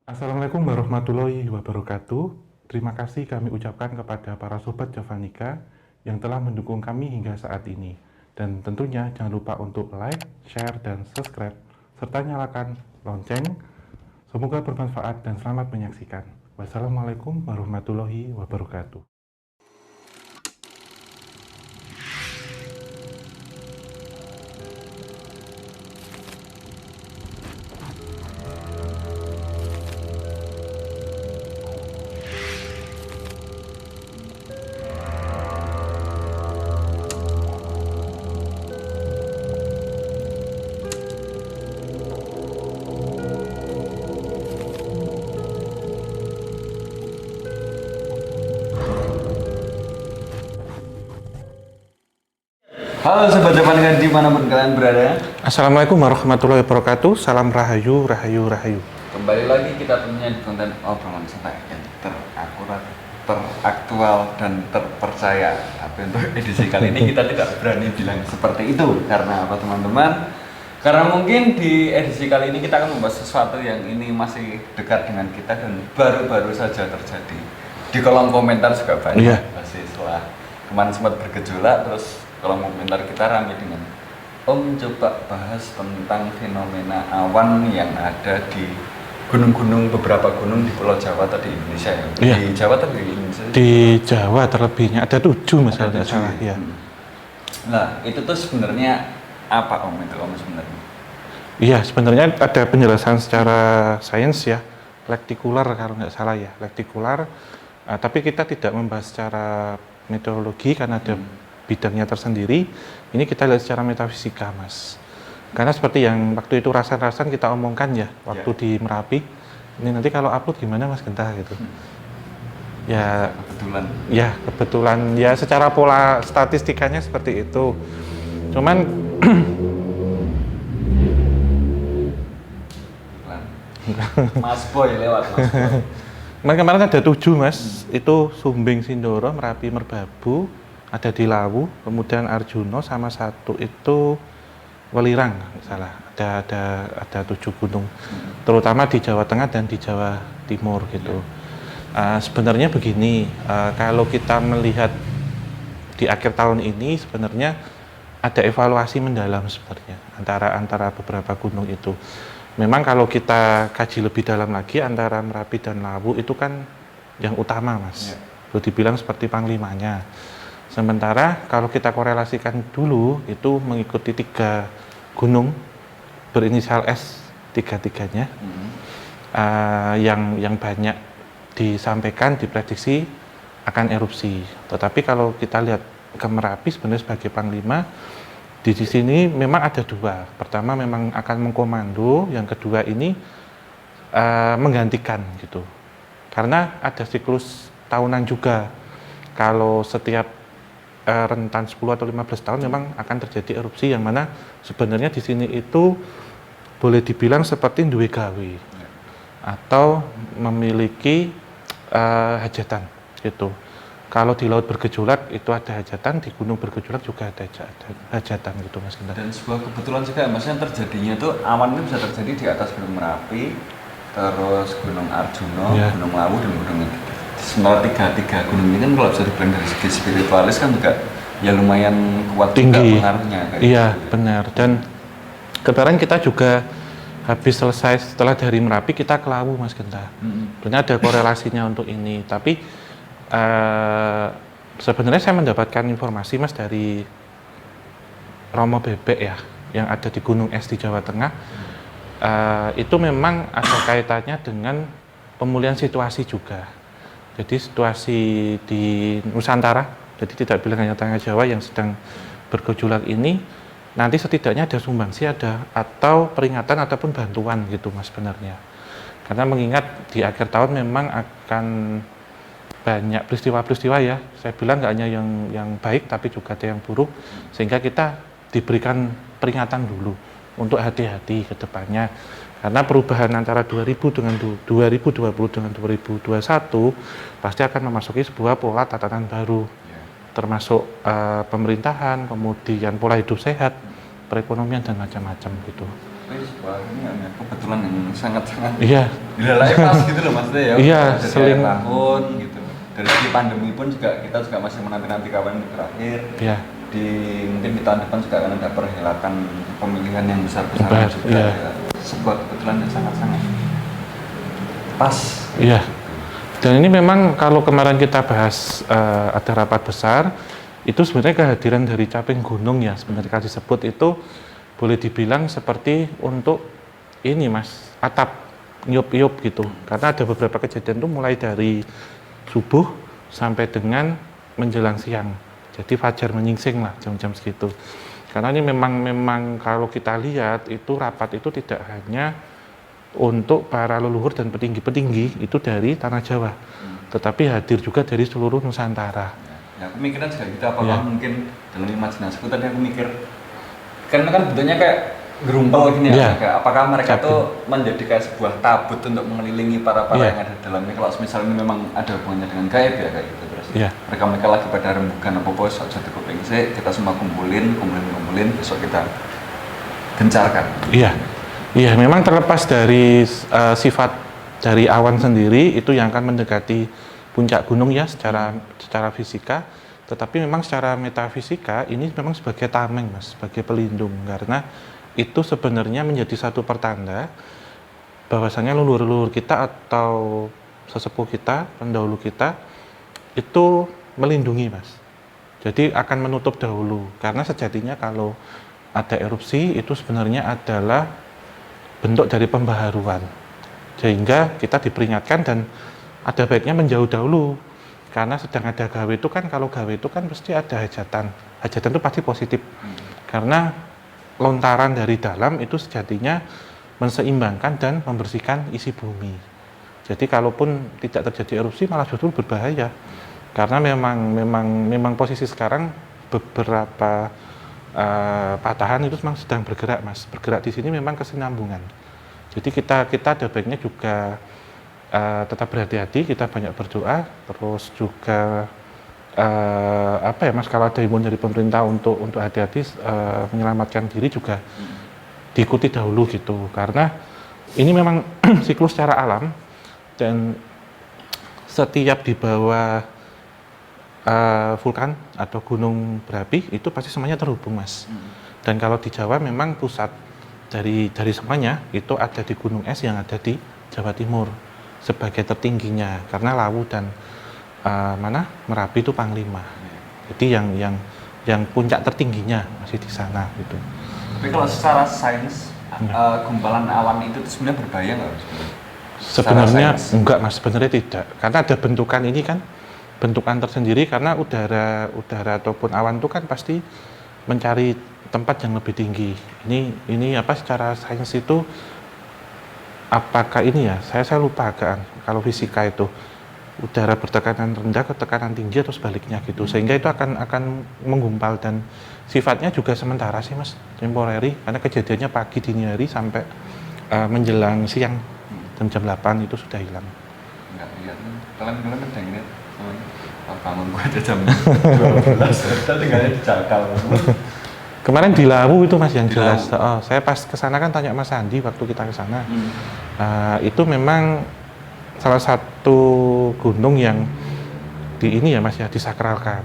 Assalamualaikum warahmatullahi wabarakatuh. Terima kasih kami ucapkan kepada para sobat Javanika yang telah mendukung kami hingga saat ini. Dan tentunya jangan lupa untuk like, share, dan subscribe, serta nyalakan lonceng. Semoga bermanfaat dan selamat menyaksikan. Wassalamualaikum warahmatullahi wabarakatuh. Halo Sobat Javanika dimanapun kalian berada. Assalamualaikum warahmatullahi wabarakatuh. Salam rahayu, rahayu, rahayu. Kembali lagi kita tentunya di konten obrolan santai yang terakurat, teraktual, dan terpercaya. Tapi untuk edisi kali ini kita tidak berani bilang seperti itu. Karena apa teman-teman? Karena mungkin di edisi kali ini kita akan membahas sesuatu yang ini masih dekat dengan kita dan baru-baru saja terjadi. Di kolom komentar juga banyak. Masih setelah kemarin sempat bergejolak, terus kolom komentar kita ramai dengan Om coba bahas tentang fenomena awan yang ada di gunung-gunung, beberapa gunung di Pulau Jawa atau di Indonesia ya? Iya. Di Jawa atau di Indonesia? Di Jawa terlebihnya ada 7 misalnya tidak salah ya. Nah itu tuh sebenarnya apa Om itu Om sebenarnya? Iya, sebenarnya ada penjelasan secara sains ya, lektikular kalau nggak salah ya, lektikular. Tapi kita tidak membahas secara meteorologi karena ada bidangnya tersendiri. Ini kita lihat secara metafisika, Mas. Karena seperti yang waktu itu rasan-rasan kita omongkan ya, waktu di Merapi. Ini nanti kalau upload gimana Mas Genta gitu. Ya, Kebetulan. ya kebetulan ya secara pola statistikanya seperti itu. Cuman Mas Boy lewat Mas Boy. kemarin ada 7 Mas, itu Sumbing Sindoro, Merapi Merbabu, ada di Lawu, kemudian Arjuno, sama satu itu Welirang, salah. Ada 7 gunung, terutama di Jawa Tengah dan di Jawa Timur gitu. Sebenarnya begini, kalau kita melihat di akhir tahun ini sebenarnya ada evaluasi mendalam sebenarnya antara beberapa gunung itu. Memang kalau kita kaji lebih dalam lagi antara Merapi dan Lawu itu kan yang utama Mas, boleh dibilang seperti panglimanya. Sementara kalau kita korelasikan dulu itu mengikuti 3 gunung berinisial S, tiga-tiganya, yang banyak disampaikan, diprediksi akan erupsi. Tetapi kalau kita lihat ke Merapi sebenarnya sebagai panglima, di sini memang ada 2. Pertama memang akan mengkomando, yang kedua ini menggantikan gitu. Karena ada siklus tahunan juga. Kalau setiap rentan 10 atau 15 tahun memang akan terjadi erupsi, yang mana sebenarnya di sini itu boleh dibilang seperti duwe gawe atau memiliki hajatan gitu. Kalau di laut bergejolak itu ada hajatan, di gunung bergejolak juga ada hajatan gitu Mas Genta. Dan sebuah kebetulan juga maksudnya terjadinya tuh awan ini bisa terjadi di atas Gunung Merapi, terus Gunung Arjuno, Gunung Lawu, dan Gunung itu. Sebenarnya tiga gunung ini kan kalau bisa dibilang dari segi spiritualis kan juga ya lumayan kuat tinggi juga pengaruhnya kayak iya gitu. Benar. Dan kemarin kita juga habis selesai setelah dari Merapi kita ke Lawu Mas Genta. Sebenarnya ada korelasinya untuk ini, tapi sebenarnya saya mendapatkan informasi Mas dari Romo Bebek ya, yang ada di Gunung Es di Jawa Tengah. Itu memang ada kaitannya dengan pemulihan situasi juga. Jadi situasi di Nusantara, jadi tidak bilang hanya Tengah Jawa yang sedang bergejolak ini, nanti setidaknya ada sumbangsi, ada atau peringatan ataupun bantuan gitu Mas sebenarnya. Karena mengingat di akhir tahun memang akan banyak peristiwa-peristiwa ya, saya bilang nggak hanya yang baik tapi juga ada yang buruk, sehingga kita diberikan peringatan dulu untuk hati-hati ke depannya. Karena perubahan antara 2020 dengan 2021 pasti akan memasuki sebuah pola tatanan baru, termasuk pemerintahan, kemudian pola hidup sehat, perekonomian dan macam-macam gitu. Wah, ini ya, kebetulan yang sangat-sangat Iya, dilalai pas gitu loh maksudnya ya. Iya, Dari seling. tahun gitu. Dari segi pandemi pun juga kita juga masih menanti-nanti kapan ini berakhir. iya, Mungkin di tahun depan juga akan ada perhelatan pemilihan yang besar-besaran Besar, juga. iya. Ya. Sebuah kebetulan yang sangat-sangat pas. iya. Dan ini memang kalau kemarin kita bahas ada rapat besar, itu sebenarnya kehadiran dari caping gunung ya, sebenarnya kalau disebut itu boleh dibilang seperti untuk ini mas, atap nyup-nyup gitu. Karena ada beberapa kejadian tuh mulai dari subuh sampai dengan menjelang siang. Jadi fajar menyingsing lah jam-jam segitu. Karena ini memang kalau kita lihat itu rapat itu tidak hanya untuk para leluhur dan petinggi-petinggi itu dari tanah Jawa, tetapi hadir juga dari seluruh Nusantara. Ya, aku mikiran juga gitu, apakah Iya. mungkin dalam imajinasiku tadi aku mikir, karena kan bentuknya kayak gerumpel gini Iya. ya, kayak apakah mereka Caping. tuh menjadi kayak sebuah tabut untuk mengelilingi para-para Iya. yang ada di dalamnya, kalau misalnya ini memang ada hubungannya dengan gaib ya kayak gitu. Terus Iya. mereka lagi pada rembukan apa jadi kuping sih, kita semua kumpulin, besok kita gencarkan. Iya, iya. Memang terlepas dari sifat dari awan sendiri itu yang akan mendekati puncak gunung ya secara fisika, tetapi memang secara metafisika ini memang sebagai tameng mas, sebagai pelindung karena itu sebenarnya menjadi satu pertanda bahwasanya leluhur-leluhur kita atau sesepuh kita, pendahulu kita itu melindungi mas. Jadi akan menutup dahulu karena sejatinya kalau ada erupsi itu sebenarnya adalah bentuk dari pembaharuan sehingga kita diperingatkan dan ada baiknya menjauh dahulu karena sedang ada gawe itu kan, kalau gawe itu kan pasti ada hajatan itu pasti positif karena lontaran dari dalam itu sejatinya menseimbangkan dan membersihkan isi bumi. Jadi kalaupun tidak terjadi erupsi malah justru berbahaya karena memang posisi sekarang beberapa patahan itu memang sedang bergerak mas, bergerak di sini memang kesinambungan. Jadi kita ada baiknya juga tetap berhati-hati, kita banyak berdoa, terus juga apa ya mas, kalau ada imbauan dari pemerintah untuk hati-hati menyelamatkan diri juga diikuti dahulu gitu, karena ini memang siklus secara alam dan setiap di bawah vulkan atau gunung berapi itu pasti semuanya terhubung mas. Dan kalau di Jawa memang pusat dari semuanya itu ada di gunung es yang ada di Jawa Timur sebagai tertingginya karena Lawu dan Merapi itu Panglima. Jadi yang puncak tertingginya masih di sana gitu. Tapi kalau secara sains gumpalan awan itu sebenarnya berbahaya nggak? Sebenarnya enggak mas, sebenarnya tidak karena ada bentukan ini kan, bentukan tersendiri karena udara ataupun awan itu kan pasti mencari tempat yang lebih tinggi. Ini apa secara sains itu apakah ini ya? Saya lupa agak kalau fisika itu udara bertekanan rendah ke tekanan tinggi atau sebaliknya gitu. Sehingga itu akan menggumpal dan sifatnya juga sementara sih Mas, temporary karena kejadiannya pagi dini hari sampai menjelang siang jam 8 itu sudah hilang. Enggak lihat. Kalian ada yang lihat? Bangun gua aja jam 12. Kita tinggalnya di Jakal. Kemarin di Lawu itu Mas yang jelas. Saya pas kesana kan tanya Mas Andi waktu kita kesana. Itu memang salah satu gunung yang di ini ya Mas ya disakralkan.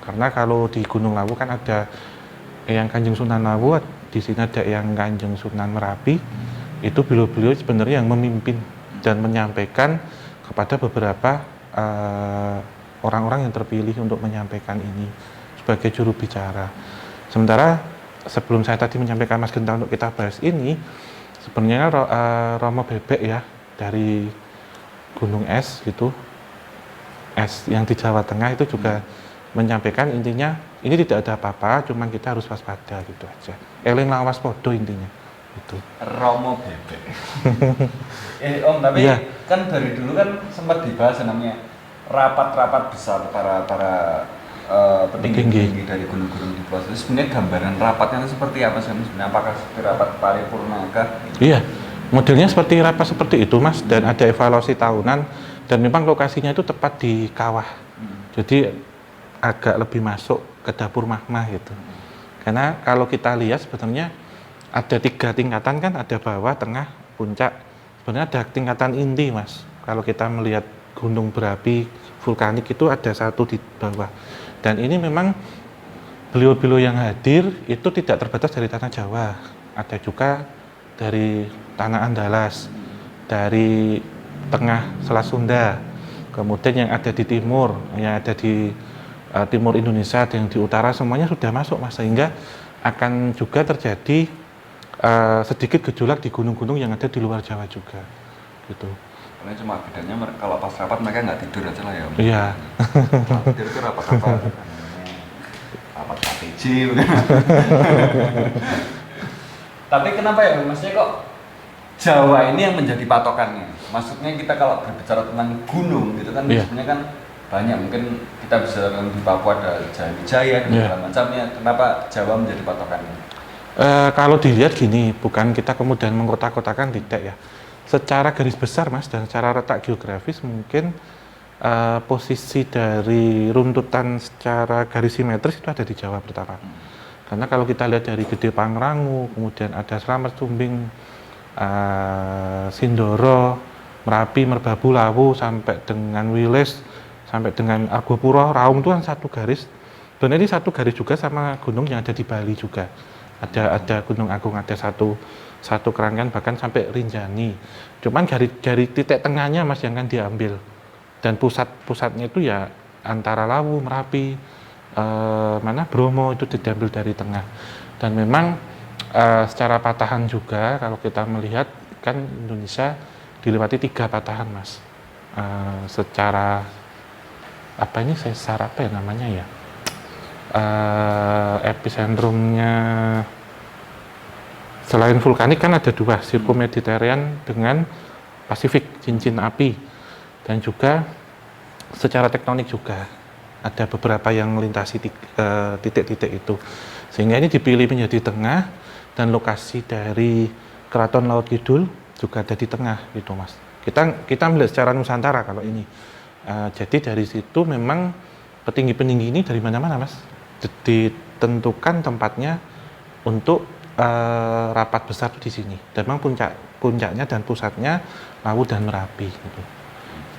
Karena kalau di Gunung Lawu kan ada yang Kanjeng Sunan Lawu, di sini ada yang Kanjeng Sunan Merapi. Itu beliau sebenarnya yang memimpin dan menyampaikan kepada beberapa orang-orang yang terpilih untuk menyampaikan ini sebagai juru bicara. Sementara sebelum saya tadi menyampaikan Mas Genta untuk kita bahas ini, sebenarnya Romo Bebek ya dari Gunung Es gitu, es yang di Jawa Tengah itu juga menyampaikan intinya ini tidak ada apa-apa, cuman kita harus waspada gitu aja. Eling lawas podo intinya itu. Romo Bebek. Om, tapi Iya. kan dari dulu kan sempat dibahas namanya rapat-rapat besar para petinggi dari gunung-gunung di Pulau. Sebenarnya gambaran rapatnya itu seperti apa sih? Sebenarnya apakah seperti rapat paripurna kah? Iya, modelnya seperti rapat seperti itu Mas, dan ada evaluasi tahunan dan memang lokasinya itu tepat di kawah. Jadi agak lebih masuk ke dapur magma gitu. Karena kalau kita lihat sebenarnya ada 3 tingkatan kan, ada bawah, tengah, puncak. Sebenarnya ada tingkatan inti Mas. Kalau kita melihat gunung berapi vulkanik itu ada 1 di bawah. Dan ini memang beliau-beliau yang hadir itu tidak terbatas dari tanah Jawa. Ada juga dari tanah Andalas, dari tengah Selat Sunda, kemudian yang ada di timur, yang ada di timur Indonesia, ada yang di utara, semuanya sudah masuk Mas. Sehingga akan juga terjadi sedikit gejolak di gunung-gunung yang ada di luar Jawa juga, gitu. Karena cuma bedanya kalau pas rapat mereka nggak tidur aja lah ya. Iya. Tidur itu rapat-rapat. Rapat strategi. Tapi kenapa ya maksudnya kok Jawa ini yang menjadi patokannya? Maksudnya kita kalau berbicara tentang gunung gitu kan, sebenarnya kan banyak, mungkin kita bisa di Papua ada Jaya dan segala macamnya. Kenapa Jawa menjadi patokannya? Kalau dilihat gini, bukan kita kemudian mengkotak-kotakan, tidak ya. Secara garis besar Mas, dan secara letak geografis mungkin posisi dari runtutan secara garis simetris itu ada di Jawa pertama. Karena kalau kita lihat dari Gede Pangrango, kemudian ada Slamet, Sumbing, Sindoro, Merapi, Merbabu, Lawu, sampai dengan Wilis, sampai dengan Argopuro, Raung itu kan satu garis. Dan ini satu garis juga sama gunung yang ada di Bali juga. Ada Gunung Agung, ada satu kerangkan, bahkan sampai Rinjani. Cuman dari titik tengahnya Mas yang kan diambil. Dan pusatnya itu ya antara Lawu, Merapi, Bromo itu diambil dari tengah. Dan memang secara patahan juga kalau kita melihat kan Indonesia dilewati 3 patahan Mas. Secara sesar apa ya namanya ya? Epicentrumnya selain vulkanik kan ada 2, Sirkumediterranean dengan Pasifik, cincin api, dan juga secara tektonik juga ada beberapa yang melintasi titik-titik itu, sehingga ini dipilih menjadi tengah, dan lokasi dari Keraton Laut Kidul juga ada di tengah gitu Mas. Kita melihat secara Nusantara kalau ini. Jadi dari situ memang petinggi-petinggi ini dari mana-mana Mas, ditentukan tempatnya untuk rapat besar di sini. Dan memang puncaknya dan pusatnya Lawu dan Merapi gitu.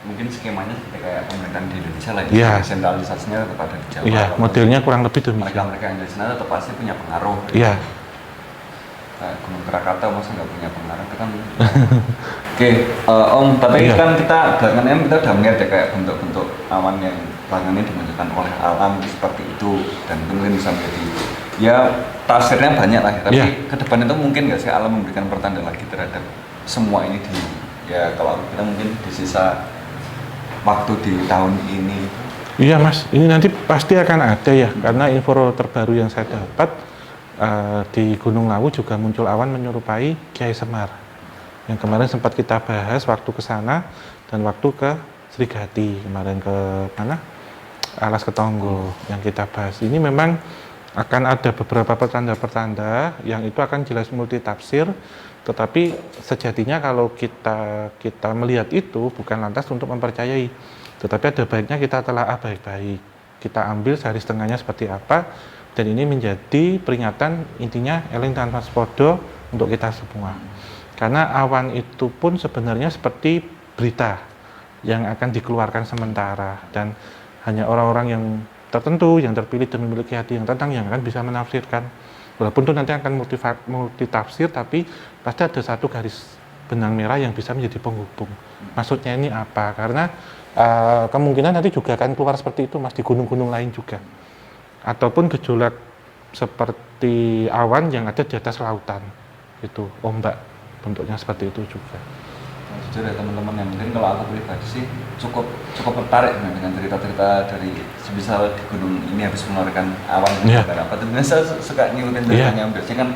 Mungkin skemanya seperti kayak pemerintahan di Indonesia lah, sentralisasinya tetap ada di Jawa. Iya, modelnya kurang lebih demikian. Mereka yang di sana tetap pasti punya pengaruh. Iya. Gunung Krakatau masa nggak punya pengaruh itu kan. Oke, Om, tapi kan kita belakangan ini kita udah melihat ya kayak bentuk-bentuk awan yang belakangan ini dimunculkan oleh alam seperti itu, dan itu mungkin bisa menjadi ya tafsirnya banyak lah. Tapi ke depan itu mungkin nggak sih alam memberikan pertanda lagi terhadap semua ini kalau kita mungkin di sisa waktu di tahun ini. Iya Mas, ini nanti pasti akan ada ya, karena info terbaru yang saya dapat di Gunung Lawu juga muncul awan menyerupai Kiai Semar. Yang kemarin sempat kita bahas waktu ke sana dan waktu ke Srigati, kemarin ke mana? Alas Ketonggo yang kita bahas. Ini memang akan ada beberapa pertanda-pertanda yang itu akan jelas multitafsir, tetapi sejatinya kalau kita melihat itu bukan lantas untuk mempercayai, tetapi ada baiknya kita telah baik-baik. Kita ambil sehari setengahnya seperti apa, dan ini menjadi peringatan, intinya eling tanpa waspodo untuk kita semua. Karena awan itu pun sebenarnya seperti berita yang akan dikeluarkan sementara, dan hanya orang-orang yang tertentu, yang terpilih dan memiliki hati yang tenang yang akan bisa menafsirkan. Walaupun itu nanti akan multitafsir, tapi pasti ada satu garis benang merah yang bisa menjadi penghubung. Maksudnya ini apa? Karena kemungkinan nanti juga akan keluar seperti itu Mas, di gunung-gunung lain juga. Ataupun gejolak seperti awan yang ada di atas lautan. Itu ombak, bentuknya seperti itu juga. Jujur ya teman-teman, yang mungkin kalau aku pribadi sih cukup tertarik dengan cerita-cerita dari semisal di gunung ini habis mengeluarkan awan apa tuh. Saya suka nyurutin ceritanya, biasanya kan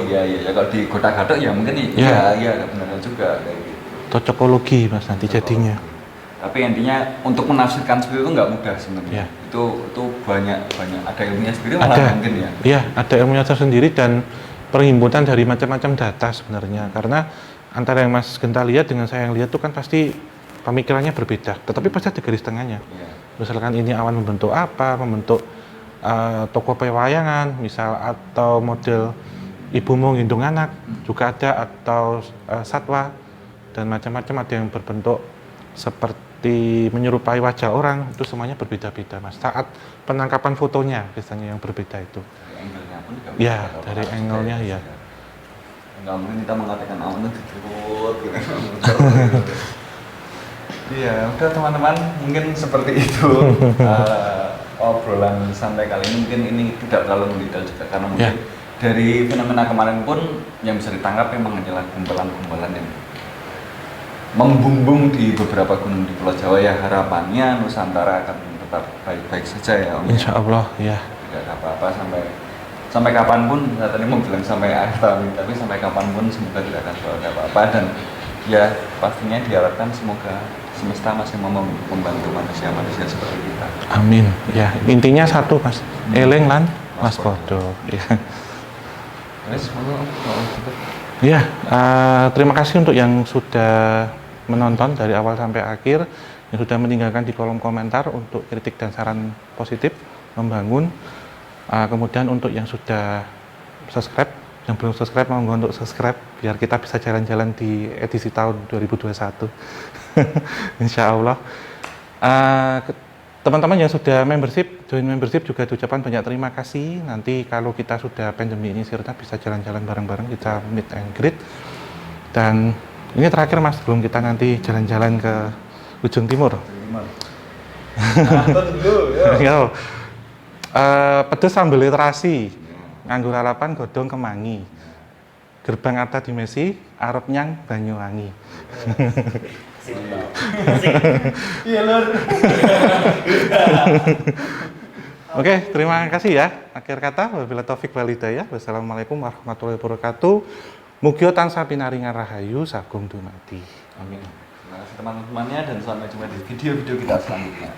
iya kalau di Goda-Gadok ya mungkin iya benar juga kayak gitu. Tocokologi Mas nanti jadinya. Tapi intinya untuk menafsirkan seperti itu nggak mudah sebenarnya. Itu banyak ada ilmunya sendiri malah mungkin ya. Iya, ada ilmunya tersendiri dan perhimpunan dari macam-macam data sebenarnya. Karena antara yang Mas Genta lihat dengan saya yang lihat itu kan pasti pemikirannya berbeda, tetapi pasti ada garis tengahnya. Misalkan ini awan membentuk apa, membentuk toko pewayangan misal, atau model ibu mau gendong anak juga ada, atau satwa dan macam-macam, ada yang berbentuk seperti menyerupai wajah orang, itu semuanya berbeda-beda Mas. Saat penangkapan fotonya biasanya yang berbeda itu. Dari angle-nya pun juga Ya, beda. dari angle-nya ya. Enggak mungkin kita mengatakan awan itu diturut gitu. Iya, udah teman-teman, mungkin seperti itu obrolan santai kali ini. Mungkin ini tidak terlalu mendetail juga karena mungkin dari fenomena kemarin pun yang bisa ditangkap memang adalah gumpalan-gumpalan yang membumbung di beberapa gunung di Pulau Jawa. Ya harapannya Nusantara akan tetap baik-baik saja ya Om. Insya Allah ya. Tidak ada apa-apa sampai kapanpun. Saya tadi mau bilang sampai akhir tahun, tapi sampai kapanpun semoga tidak akan ada apa-apa. Dan ya pastinya diharapkan semoga semesta masih mau membantu manusia-manusia seperti kita. Amin. Ya intinya satu Mas, eling lan waspada. Ya. Ya, terima kasih untuk yang sudah menonton dari awal sampai akhir, yang sudah meninggalkan di kolom komentar untuk kritik dan saran positif, membangun. Kemudian untuk yang sudah subscribe, yang belum subscribe monggo untuk subscribe biar kita bisa jalan-jalan di edisi tahun 2021. Insya Allah. Teman-teman yang sudah join membership juga diucapkan banyak terima kasih. Nanti kalau kita sudah pandemi ini sirna bisa jalan-jalan bareng-bareng, kita meet and greet. Dan ini terakhir Mas, sebelum kita nanti jalan-jalan ke ujung timur. Yo. Pedes sambil literasi, nganggo lalapan godhong kemangi. Gerbang Arta di Mesi, arep nyang Banyuwangi. Iya lur. Oke, terima kasih ya. Akhir kata, wabillahi taufik wal hidayah. Wassalamualaikum warahmatullahi wabarakatuh. Mugia tansah pinaringan rahayu sagung dumadi. Amin. Terima kasih teman-temannya dan sampai jumpa di video-video kita selanjutnya.